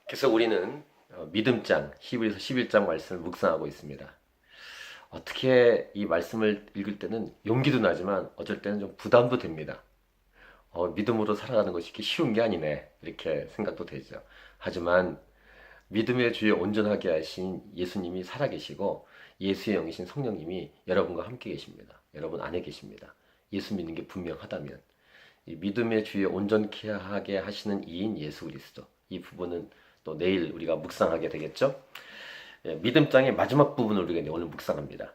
계속 우리는 믿음장 히브리서 11장 말씀을 묵상하고 있습니다. 어떻게 이 말씀을 읽을 때는 용기도 나지만 어쩔 때는 좀 부담도 됩니다. 믿음으로 살아가는 것이 이렇게 쉬운 게 아니네 이렇게 생각도 되죠. 하지만 믿음의 주에 온전하게 하신 예수님이 살아계시고 예수의 영이신 성령님이 여러분과 함께 계십니다. 여러분 안에 계십니다. 예수 믿는 게 분명하다면 이 믿음의 주에 온전케 하게 하시는 이인 예수 그리스도, 이 부분은 또 내일 우리가 묵상하게 되겠죠. 믿음장의 마지막 부분을 우리가 오늘 묵상합니다.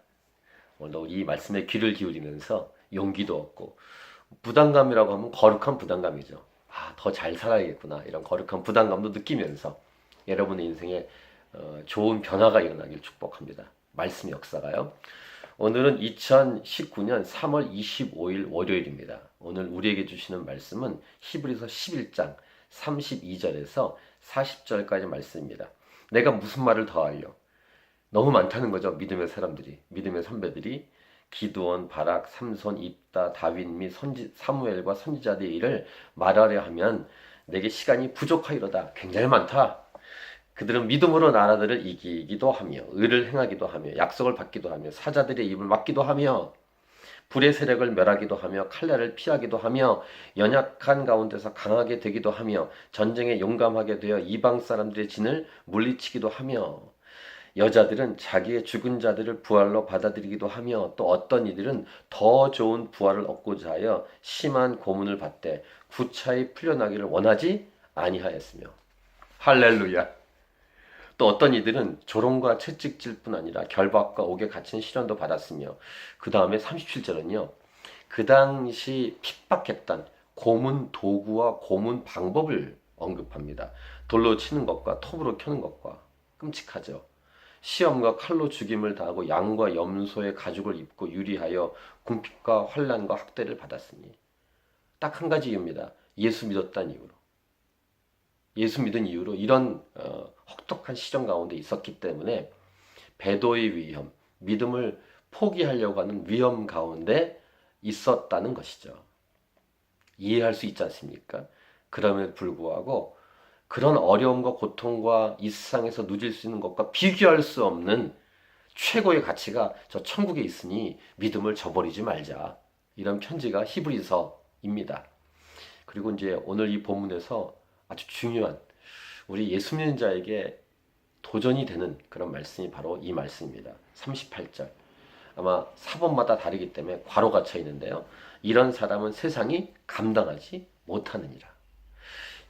오늘도 이 말씀에 귀를 기울이면서 용기도 얻고, 부담감이라고 하면 거룩한 부담감이죠. 더 잘 살아야겠구나 이런 거룩한 부담감도 느끼면서 여러분의 인생에 좋은 변화가 일어나길 축복합니다. 말씀 역사가요. 오늘은 2019년 3월 25일 월요일입니다. 오늘 우리에게 주시는 말씀은 히브리서 11장 32절에서 40절까지 말씀입니다. 내가 무슨 말을 더하려? 너무 많다는 거죠. 믿음의 사람들이, 믿음의 선배들이 기드온, 바락, 삼손, 입다, 다윗 및 사무엘과 선지자들의 일을 말하려 하면 내게 시간이 부족하이로다. 굉장히 많다. 그들은 믿음으로 나라들을 이기기도 하며 의를 행하기도 하며 약속을 받기도 하며 사자들의 입을 막기도 하며 불의 세력을 멸하기도 하며 칼날을 피하기도 하며 연약한 가운데서 강하게 되기도 하며 전쟁에 용감하게 되어 이방 사람들의 진을 물리치기도 하며 여자들은 자기의 죽은 자들을 부활로 받아들이기도 하며 또 어떤 이들은 더 좋은 부활을 얻고자 하여 심한 고문을 받되 구차히 풀려나기를 원하지 아니하였으며. 할렐루야. 또 어떤 이들은 조롱과 채찍질 뿐 아니라 결박과 옥에 갇힌 시련도 받았으며, 그 다음에 37절은요 그 당시 핍박했던 고문 도구와 고문 방법을 언급합니다. 돌로 치는 것과 톱으로 켜는 것과, 끔찍하죠. 시험과 칼로 죽임을 당하고 양과 염소의 가죽을 입고 유리하여 궁핍과 환난과 학대를 받았으니. 딱 한 가지 이유입니다. 예수 믿었다는 이유로. 예수 믿은 이후로 이런 혹독한 시련 가운데 있었기 때문에 배도의 위험, 믿음을 포기하려고 하는 위험 가운데 있었다는 것이죠. 이해할 수 있지 않습니까? 그럼에도 불구하고 그런 어려움과 고통과 이 세상에서 누릴 수 있는 것과 비교할 수 없는 최고의 가치가 저 천국에 있으니 믿음을 저버리지 말자. 이런 편지가 히브리서입니다. 그리고 이제 오늘 이 본문에서 아주 중요한, 우리 예수 믿는 자에게 도전이 되는 그런 말씀이 바로 이 말씀입니다. 38절. 아마 사본마다 다르기 때문에 괄호가 쳐 있는데요. 이런 사람은 세상이 감당하지 못하느니라.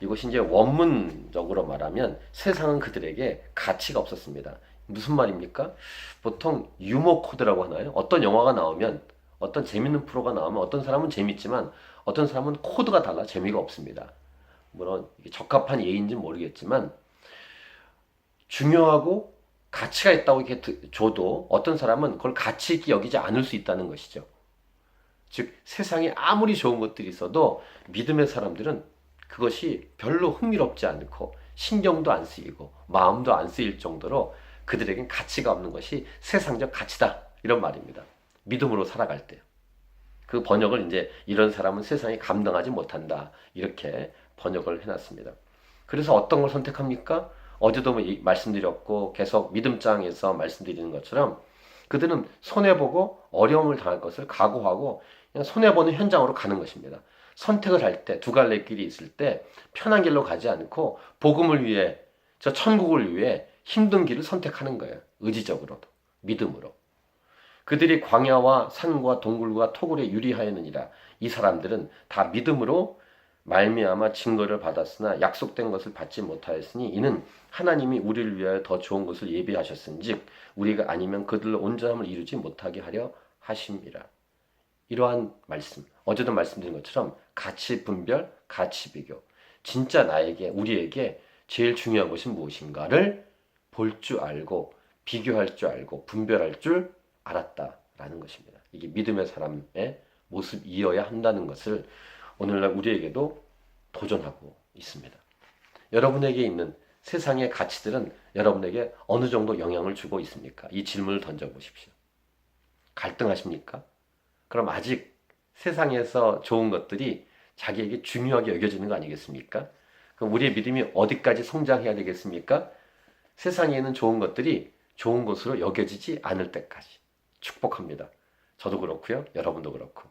이것이 이제 원문적으로 말하면 세상은 그들에게 가치가 없었습니다. 무슨 말입니까? 보통 유머 코드라고 하나요? 어떤 영화가 나오면, 어떤 재밌는 프로가 나오면 어떤 사람은 재밌지만 어떤 사람은 코드가 달라 재미가 없습니다. 물론 적합한 예인지는 모르겠지만 중요하고 가치가 있다고 이렇게 줘도 어떤 사람은 그걸 가치 있게 여기지 않을 수 있다는 것이죠. 즉 세상에 아무리 좋은 것들이 있어도 믿음의 사람들은 그것이 별로 흥미롭지 않고 신경도 안 쓰이고 마음도 안 쓰일 정도로 그들에겐 가치가 없는 것이 세상적 가치다, 이런 말입니다. 믿음으로 살아갈 때. 그 번역을 이제 이런 사람은 세상이 감당하지 못한다, 이렇게 번역을 해놨습니다. 그래서 어떤 걸 선택합니까? 어제도 말씀드렸고 계속 믿음장에서 말씀드리는 것처럼 그들은 손해보고 어려움을 당할 것을 각오하고 그냥 손해보는 현장으로 가는 것입니다. 선택을 할 때 두 갈래 길이 있을 때 편한 길로 가지 않고 복음을 위해, 저 천국을 위해 힘든 길을 선택하는 거예요. 의지적으로도 믿음으로. 그들이 광야와 산과 동굴과 토굴에 유리하였느니라. 이 사람들은 다 믿음으로 말미암아 증거를 받았으나 약속된 것을 받지 못하였으니 이는 하나님이 우리를 위하여 더 좋은 것을 예비하셨은즉 우리가 아니면 그들로 온전함을 이루지 못하게 하려 하심이라. 이러한 말씀, 어제도 말씀드린 것처럼 가치 분별, 가치 비교. 진짜 나에게, 우리에게 제일 중요한 것이 무엇인가를 볼 줄 알고 비교할 줄 알고 분별할 줄 알았다라는 것입니다. 이게 믿음의 사람의 모습이어야 한다는 것을 오늘날 우리에게도 도전하고 있습니다. 여러분에게 있는 세상의 가치들은 여러분에게 어느 정도 영향을 주고 있습니까? 이 질문을 던져보십시오. 갈등하십니까? 그럼 아직 세상에서 좋은 것들이 자기에게 중요하게 여겨지는 거 아니겠습니까? 그럼 우리의 믿음이 어디까지 성장해야 되겠습니까? 세상에 있는 좋은 것들이 좋은 것으로 여겨지지 않을 때까지. 축복합니다. 저도 그렇고요. 여러분도 그렇고.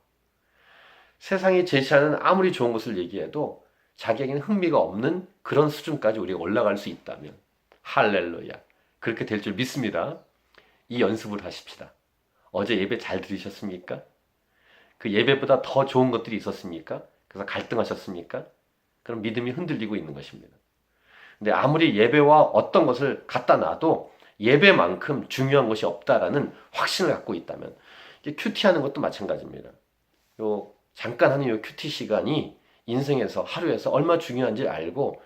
세상이 제시하는 아무리 좋은 것을 얘기해도 자기에게는 흥미가 없는 그런 수준까지 우리가 올라갈 수 있다면 할렐루야. 그렇게 될 줄 믿습니다. 이 연습을 하십시다. 어제 예배 잘 들으셨습니까? 그 예배보다 더 좋은 것들이 있었습니까? 그래서 갈등하셨습니까? 그럼 믿음이 흔들리고 있는 것입니다. 근데 아무리 예배와 어떤 것을 갖다 놔도 예배만큼 중요한 것이 없다라는 확신을 갖고 있다면, 큐티하는 것도 마찬가지입니다. 요 잠깐 하는 요 큐티 시간이 인생에서 하루에서 얼마 중요한지 알고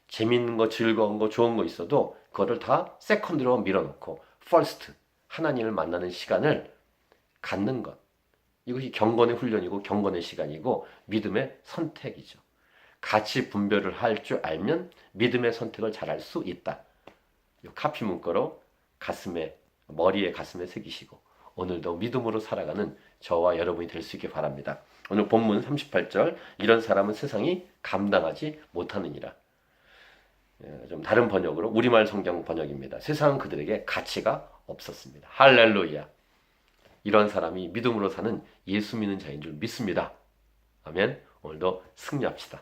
재밌는 거, 즐거운 거, 좋은 거 있어도 그거를 다 세컨드로 밀어놓고 퍼스트 하나님을 만나는 시간을 갖는 것. 이것이 경건의 훈련이고 경건의 시간이고 믿음의 선택이죠. 가치 분별을 할 줄 알면 믿음의 선택을 잘할 수 있다. 이 카피 문구로 머리에 가슴에 새기시고 오늘도 믿음으로 살아가는 저와 여러분이 될 수 있길 바랍니다. 오늘 본문 38절, 이런 사람은 세상이 감당하지 못하느니라. 좀 다른 번역으로 우리말 성경 번역입니다. 세상은 그들에게 가치가 없었습니다. 할렐루야. 이런 사람이 믿음으로 사는 예수 믿는 자인 줄 믿습니다. 아멘. 오늘도 승리합시다.